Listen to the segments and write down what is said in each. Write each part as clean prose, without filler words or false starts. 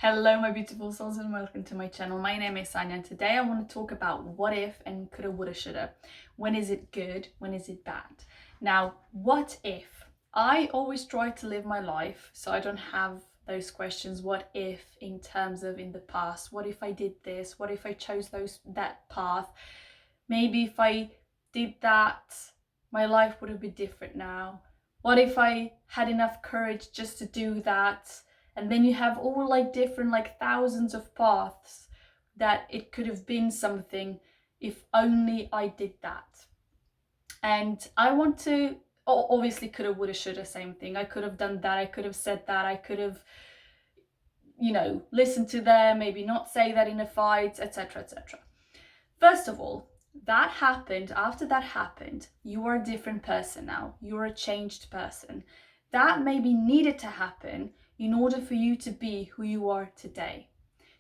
Hello my beautiful souls and welcome to my channel. My name is Sanja and today I want to talk about what if and coulda, woulda, shoulda. When is it good? When is it bad? Now, what if? I always try to live my life so I don't have those questions. What if in terms of in the past? What if I did this? What if I chose that path? Maybe if I did that, my life would have been different now. What if I had enough courage just to do that? And then you have all different thousands of paths that it could have been something if only I did that. And I want to, obviously coulda, woulda, shoulda, same thing. I could have done that, I could have said that, I could have, listened to them, maybe not say that in a fight, etc, etc. First of all, that happened. After that happened, you are a different person now. You're a changed person. That maybe needed to happen in order for you to be who you are today,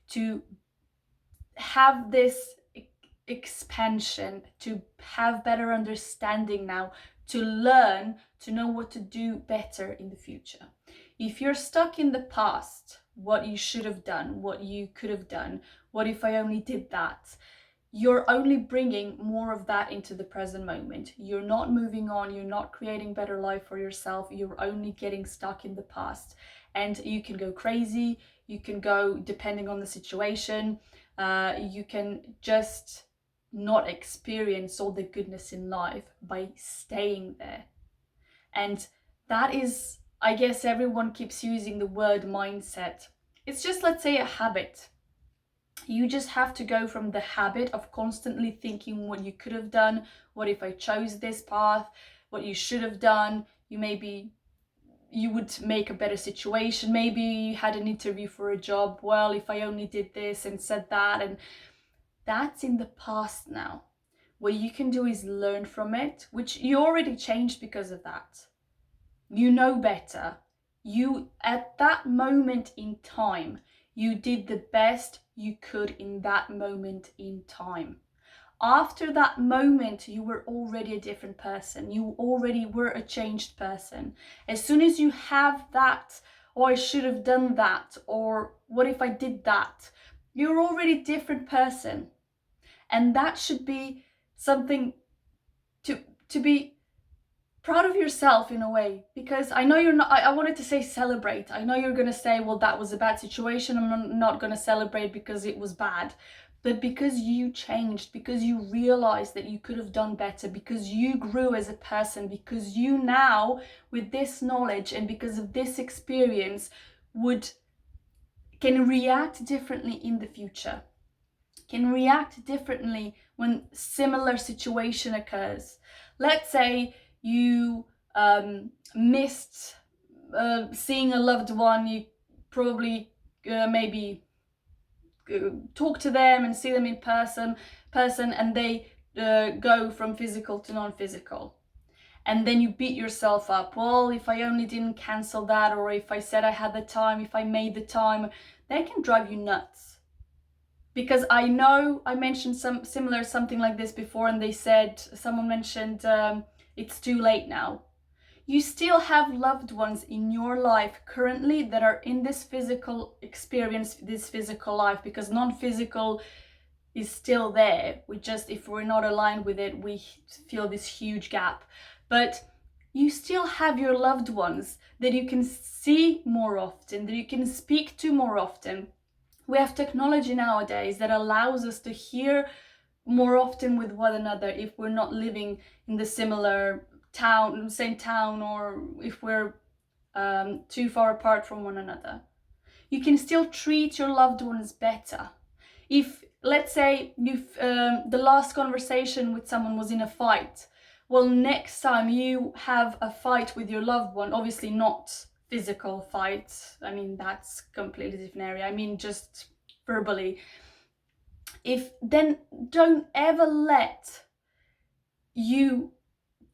to have this expansion, to have better understanding now, to learn, to know what to do better in the future. If you're stuck in the past, what you should have done, what you could have done, what if I only did that, you're only bringing more of that into the present moment. You're not moving on, you're not creating better life for yourself, you're only getting stuck in the past. And you can go crazy, you can go, depending on the situation, you can just not experience all the goodness in life by staying there. And that is, I guess everyone keeps using the word mindset. It's just, let's say, a habit. You just have to go from the habit of constantly thinking what you could have done, what if I chose this path, what you should have done. You would make a better situation. Maybe you had an interview for a job. Well, if I only did this and said that, and that's in the past now. What you can do is learn from it, which you already changed because of that. You know better. You, at that moment in time, you did the best you could in that moment in time. After that moment, you were already a different person. You already were a changed person. As soon as you have that, or I should have done that, or what if I did that, you're already a different person. And that should be something to be proud of yourself in a way, because I know you're not, I wanted to say celebrate. I know you're going to say, well, that was a bad situation. I'm not going to celebrate because it was bad. But because you changed, because you realized that you could have done better, because you grew as a person, because you now, with this knowledge and because of this experience, can react differently in the future, can react differently when similar situation occurs. Let's say you missed seeing a loved one. You probably maybe talk to them and see them in person, and they go from physical to non-physical. And then you beat yourself up. Well, if I only didn't cancel that, or if I said I had the time, if I made the time, that can drive you nuts. Because I know I mentioned something like this before, and someone mentioned it's too late now. You still have loved ones in your life currently that are in this physical experience, this physical life, because non-physical is still there. If we're not aligned with it, we feel this huge gap. But you still have your loved ones that you can see more often, that you can speak to more often. We have technology nowadays that allows us to hear more often with one another if we're not living in the same town, or if we're too far apart from one another. You can still treat your loved ones better. If, let's say, the last conversation with someone was in a fight, well, next time you have a fight with your loved one, obviously not physical fight, I mean, that's completely different area, I mean just verbally. Then don't ever let you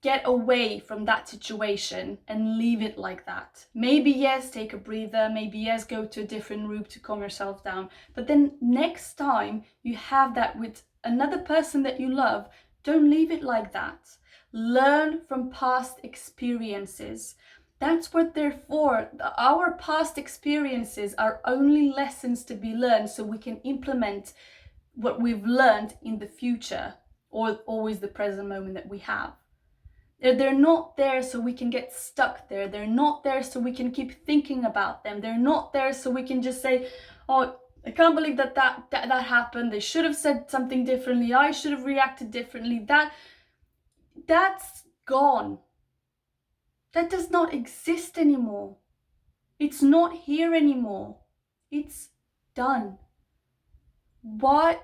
get away from that situation and leave it like that. Maybe yes, take a breather, maybe yes, go to a different route to calm yourself down, but then next time you have that with another person that you love, don't leave it like that. Learn from past experiences. That's what they're for. Our past experiences are only lessons to be learned so we can implement what we've learned in the future, or always the present moment that we have. They're not there so we can get stuck there. They're not there so we can keep thinking about them. They're not there so we can just say, oh, I can't believe that happened. They should have said something differently. I should have reacted differently. That's gone. That does not exist anymore. It's not here anymore. It's done. What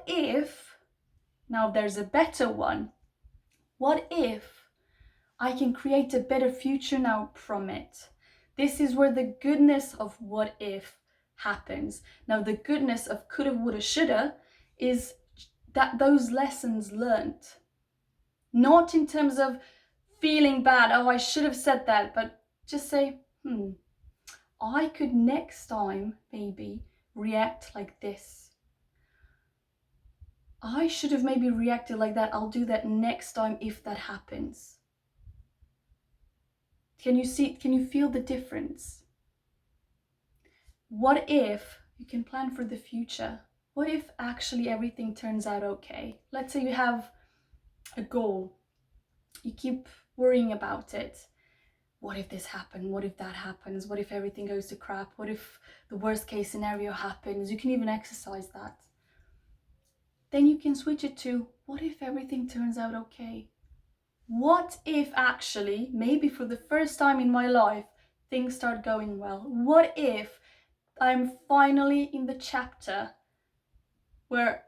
if, now there's a better one, what if I can create a better future now from it? This is where the goodness of what if happens. Now the goodness of coulda, woulda, shoulda is that those lessons learned. Not in terms of feeling bad, oh, I should have said that, but just say, I could next time maybe react like this. I should have maybe reacted like that. I'll do that next time if that happens. Can you feel the difference? What if you can plan for the future? What if actually everything turns out okay? Let's say you have a goal. You keep worrying about it. What if this happened? What if that happens? What if everything goes to crap? What if the worst case scenario happens? You can even exercise that. Then you can switch it to, what if everything turns out okay? What if actually, maybe for the first time in my life, things start going well? What if I'm finally in the chapter where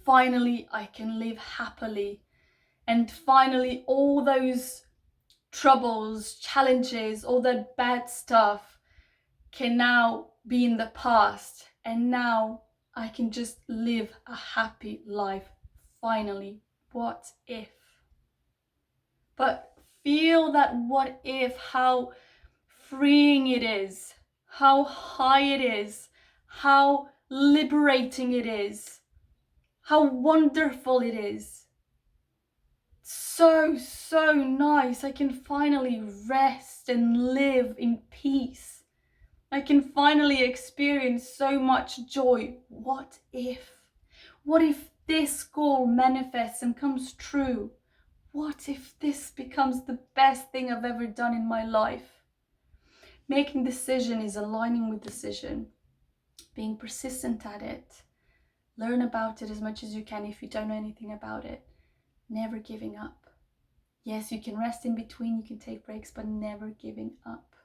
finally I can live happily, and finally all those troubles, challenges, all that bad stuff can now be in the past, and now I can just live a happy life finally. What if? But feel that what if, how freeing it is, how high it is, how liberating it is, how wonderful it is. So nice. I can finally rest and live in peace. I can finally experience so much joy. What if? What if this goal manifests and comes true? What if this becomes the best thing I've ever done in my life? Making decision is aligning with decision, being persistent at it. Learn about it as much as you can if you don't know anything about it. Never giving up. Yes, you can rest in between, you can take breaks, but never giving up.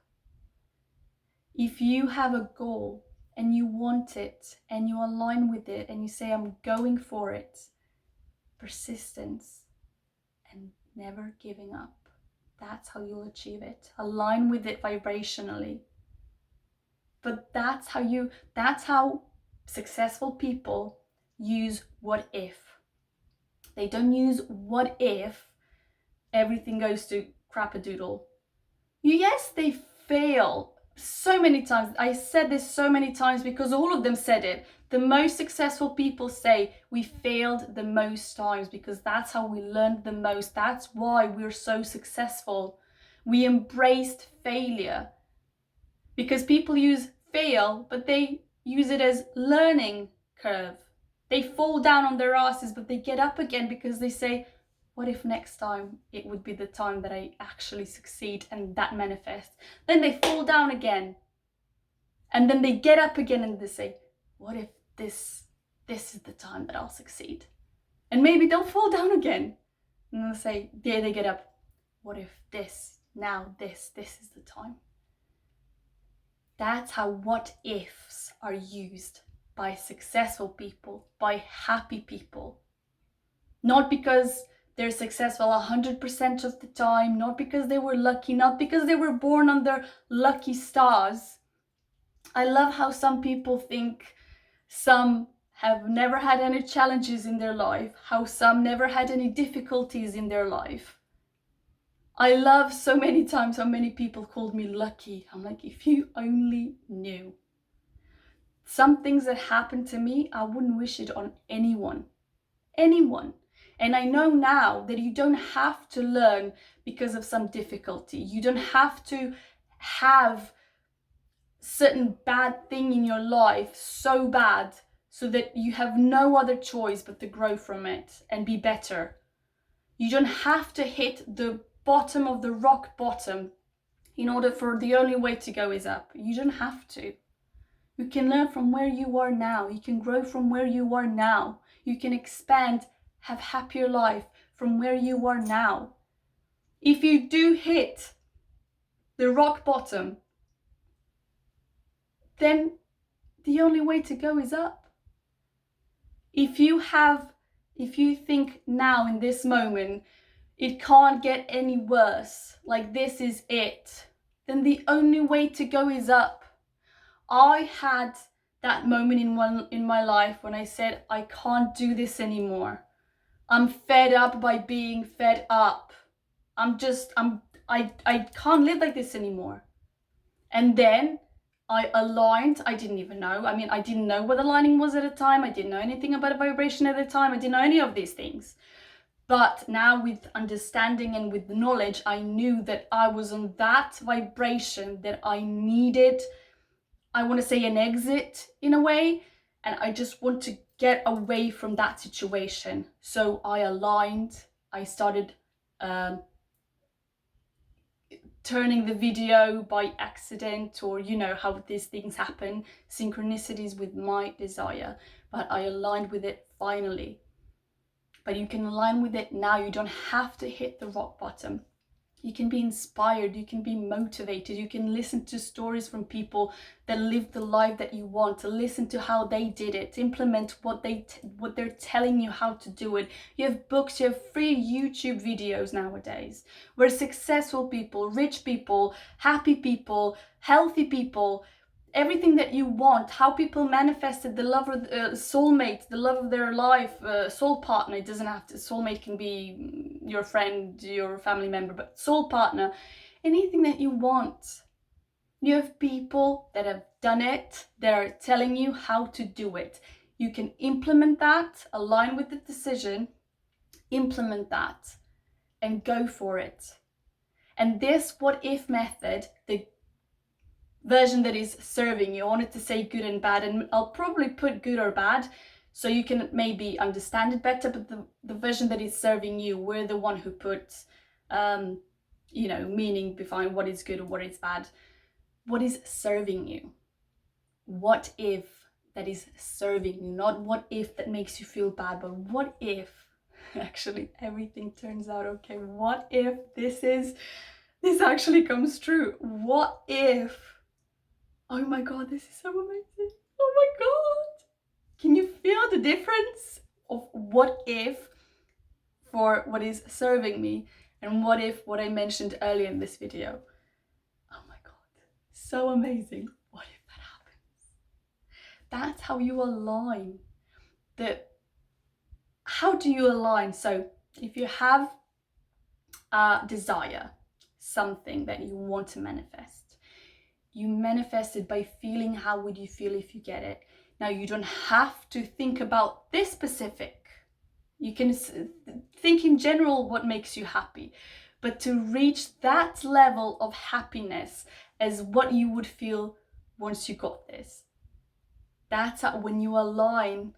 If you have a goal and you want it and you align with it and you say, I'm going for it, persistence and never giving up. That's how you'll achieve it. Align with it vibrationally. But that's how successful people use what if. They don't use what if everything goes to crap-a-doodle. Yes, they fail so many times. I said this so many times because all of them said it. The most successful people say we failed the most times because that's how we learned the most. That's why we're so successful. We embraced failure because people use fail, but they use it as learning curve. They fall down on their asses, but they get up again because they say, what if next time it would be the time that I actually succeed and that manifests? Then they fall down again. And then they get up again and they say, what if this is the time that I'll succeed? And maybe they'll fall down again. And they'll say, there they get up. What if this is the time? That's how what ifs are used by successful people, by happy people. Not because they're successful 100% of the time, not because they were lucky, not because they were born on their lucky stars. I love how some people think some have never had any challenges in their life, how some never had any difficulties in their life. I love so many times how many people called me lucky. I'm like, if you only knew. Some things that happened to me, I wouldn't wish it on anyone. Anyone. And I know now that you don't have to learn because of some difficulty. You don't have to have certain bad thing in your life so bad so that you have no other choice but to grow from it and be better. You don't have to hit the bottom of the rock bottom in order for the only way to go is up. You don't have to. You can learn from where you are now. You can grow from where you are now. You can expand, have happier life from where you are now. If you do hit the rock bottom, then the only way to go is up. If you think now in this moment, it can't get any worse, like this is it, then the only way to go is up. I had that moment in my life when I said, I can't do this anymore. I'm fed up by being fed up. I can't live like this anymore. And then I aligned. I didn't even know. I didn't know what aligning was at the time. I didn't know anything about a vibration at the time. I didn't know any of these things. But now with understanding and with knowledge, I knew that I was on that vibration that I needed, I want to say an exit in a way. And I just want to get away from that situation. So I aligned. I started turning the video by accident, or you know how these things happen, synchronicities with my desire, but I aligned with it finally. But you can align with it now. You don't have to hit the rock bottom. You can be inspired, you can be motivated, you can listen to stories from people that live the life that you want, to listen to how they did it, implement what they're telling you how to do it. You have books, you have free YouTube videos nowadays where successful people, rich people, happy people, healthy people, everything that you want, how people manifested the love of soulmate, the love of their life, soul partner. It doesn't have to, soulmate can be your friend, your family member, but soul partner, anything that you want. You have people that have done it, that are telling you how to do it. You can implement that, align with the decision, implement that, and go for it. And this what if method, the version that is serving you. I wanted to say good and bad, and I'll probably put good or bad so you can maybe understand it better, but the version that is serving you, we're the one who puts meaning behind what is good or what is bad. What is serving you? What if that is serving you? Not what if that makes you feel bad, but what if actually everything turns out okay? What if this actually comes true? What if, oh my God, this is so amazing. Oh my God. Can you feel the difference of what if for what is serving me and what if what I mentioned earlier in this video? Oh my God, so amazing. What if that happens? That's how you align. How do you align? So if you have a desire, something that you want to manifest, you manifest it by feeling how would you feel if you get it. Now, you don't have to think about this specific. You can think in general what makes you happy. But to reach that level of happiness as what you would feel once you got this. That's how, when you align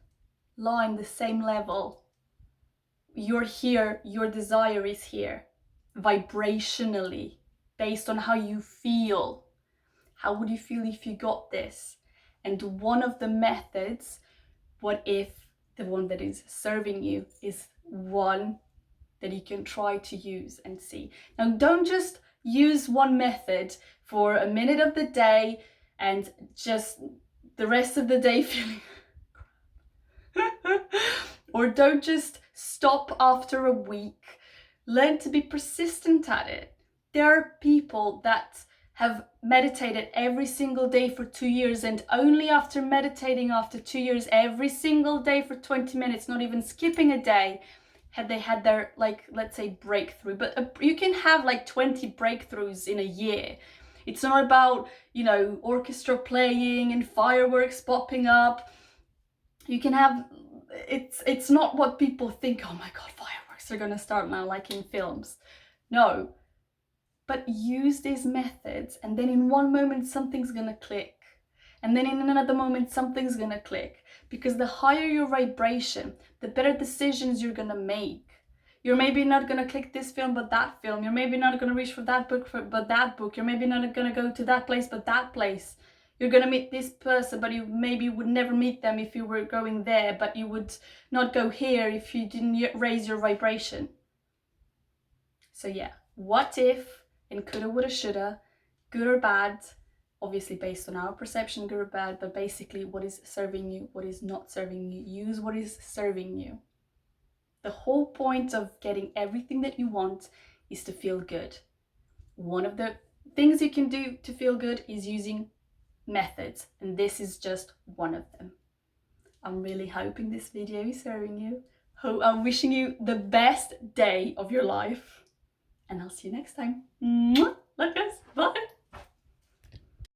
the same level, you're here, your desire is here, vibrationally, based on how you feel. How would you feel if you got this? And one of the methods, what if the one that is serving you is one that you can try to use and see. Now, don't just use one method for a minute of the day and just the rest of the day feeling or don't just stop after a week. Learn to be persistent at it. There are people that have meditated every single day for 2 years, and only after meditating after 2 years every single day for 20 minutes, not even skipping a day, had they had their, like, let's say breakthrough. But you can have like 20 breakthroughs in a year. It's not about, orchestra playing and fireworks popping up. You can have it's not what people think. Oh my god, fireworks are gonna start now, like in films. No, but use these methods, and then in one moment something's gonna click, and then in another moment something's gonna click, because the higher your vibration, the better decisions you're gonna make. You're maybe not gonna click this film but that film. You're maybe not gonna reach for that book but that book. You're maybe not gonna go to that place but that place. You're gonna meet this person, but you maybe would never meet them if you were going there, but you would not go here if you didn't raise your vibration. So yeah, what if in coulda, woulda, shoulda, good or bad, obviously based on our perception, good or bad, but basically what is serving you, what is not serving you. Use what is serving you. The whole point of getting everything that you want is to feel good. One of the things you can do to feel good is using methods, and this is just one of them. I'm really hoping this video is serving you. I'm wishing you the best day of your life, and I'll see you next time. Mwah! Love you guys. Bye.